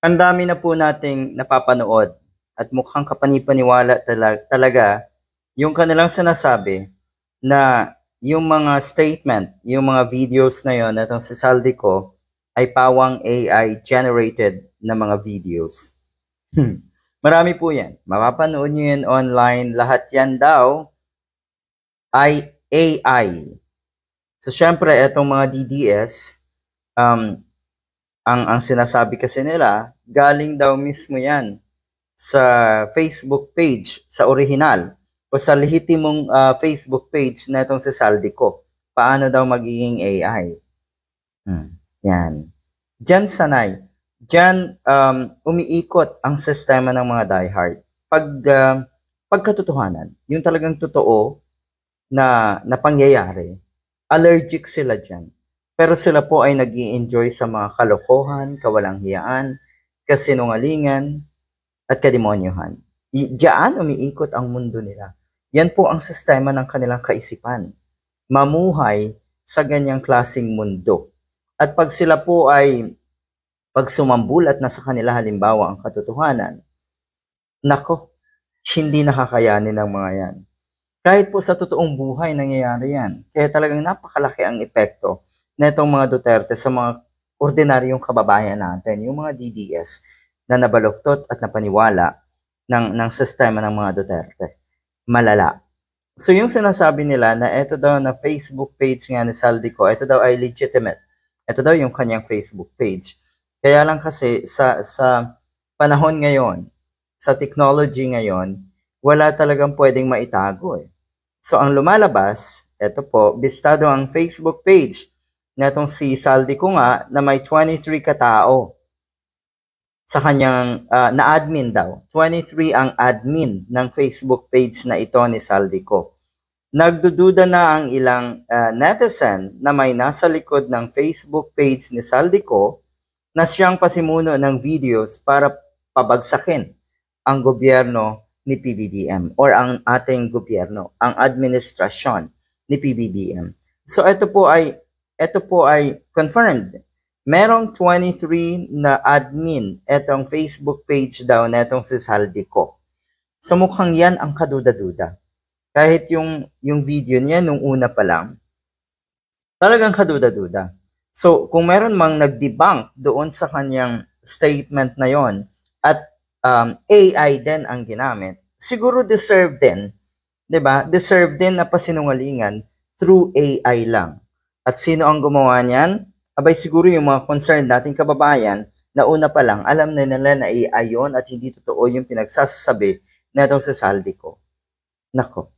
Ang dami na po nating napapanood at mukhang kapanipaniwala talaga yung kanilang sinasabi na yung mga statement, yung mga videos na yon na itong si Saldico ay pawang AI generated na mga videos. Marami po yan. Mapapanood nyo yan online. Lahat yan daw ay AI. So, syempre, itong mga DDS, ang sinasabi kasi nila, galing daw mismo yan sa Facebook page, sa original, o sa lehitimong Facebook page na itong si Saldico. Paano daw magiging AI? Yan. Diyan sanay. Diyan umiikot ang sistema ng mga diehard. Pagkatotohanan, yung talagang totoo na pangyayari, allergic sila dyan. Pero sila po ay nag-i-enjoy sa mga kalokohan, kawalanghiyaan, kasinungalingan, at kademonyohan. Diyan umiikot ang mundo nila. Yan po ang sistema ng kanilang kaisipan. Mamuhay sa ganyang klaseng mundo. At pag sila po ay pag sumambulat na sa kanila halimbawa ang katotohanan, nako, hindi nakakayanin ng mga yan. Kahit po sa totoong buhay nangyayari yan. Kaya talagang napakalaki ang epekto na itong mga Duterte sa mga ordinaryong kababayan natin, yung mga DDS na nabaluktot at napaniwala ng sistema ng mga Duterte. Malala. So yung sinasabi nila na ito daw na Facebook page nga ni Saldico, ito daw ay legitimate. Ito daw yung kanyang Facebook page. Kaya lang kasi sa panahon ngayon, sa technology ngayon, wala talagang pwedeng maitago eh. So ang lumalabas, ito po, bistado ang Facebook page na itong si Saldico nga na may 23 katao sa kanyang na-admin daw. 23 ang admin ng Facebook page na ito ni Saldico. Nagdududa na ang ilang netizen na may nasa likod ng Facebook page ni Saldico na siyang pasimuno ng videos para pabagsakin ang gobyerno ni PBBM or ang ating gobyerno, ang administrasyon ni PBBM. So ito po ay confirmed. Merong 23 na admin etong Facebook page daw na itong si Saldico. So mukhang yan ang kaduda-duda. Kahit yung video niya nung una pa lang, talagang kaduda-duda. So kung meron mang nag-debunk doon sa kanyang statement na yon at AI din ang ginamit, siguro deserve din, 'di ba? Deserve din na pasinungalingan through AI lang. At sino ang gumawa niyan? Abay siguro yung mga concerned nating kababayan na una pa lang alam na nila na AI yun at hindi totoo yung pinagsasabi na itong sa Saldico. Nako.